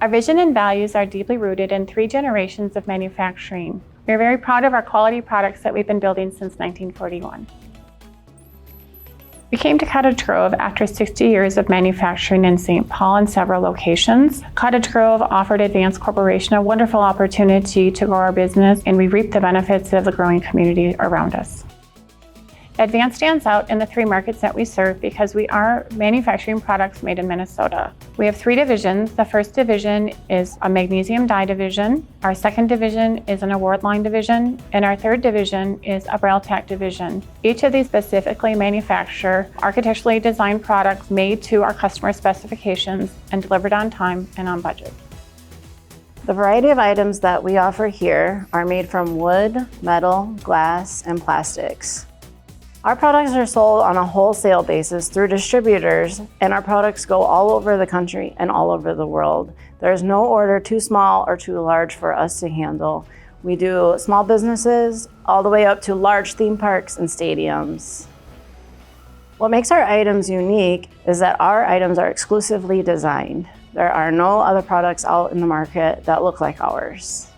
Our vision and values are deeply rooted in 3 generations of manufacturing. We are very proud of our quality products that we've been building since 1941. We came to Cottage Grove after 60 years of manufacturing in St. Paul in several locations. Cottage Grove offered Advance Corporation a wonderful opportunity to grow our business, and we reap the benefits of the growing community around us. Advance stands out in the 3 markets that we serve because we are manufacturing products made in Minnesota. We have 3 divisions. The first division is a magnesium dye division. Our second division is an award line division. And our third division is a Braille-Tac division. Each of these specifically manufacture architecturally designed products made to our customer specifications and delivered on time and on budget. The variety of items that we offer here are made from wood, metal, glass, and plastics. Our products are sold on a wholesale basis through distributors, and our products go all over the country and all over the world. There's no order too small or too large for us to handle. We do small businesses all the way up to large theme parks and stadiums. What makes our items unique is that our items are exclusively designed. There are no other products out in the market that look like ours.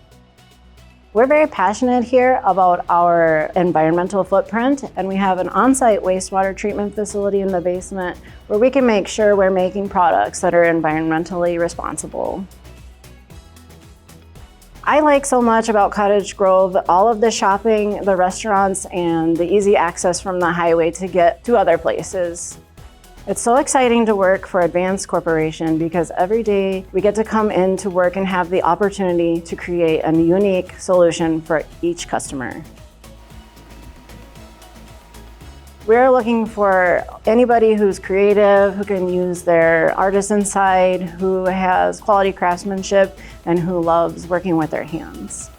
We're very passionate here about our environmental footprint, and we have an on-site wastewater treatment facility in the basement where we can make sure we're making products that are environmentally responsible. I like so much about Cottage Grove, all of the shopping, the restaurants, and the easy access from the highway to get to other places. It's so exciting to work for Advance Corporation because every day we get to come in to work and have the opportunity to create a unique solution for each customer. We're looking for anybody who's creative, who can use their artisan side, who has quality craftsmanship, and who loves working with their hands.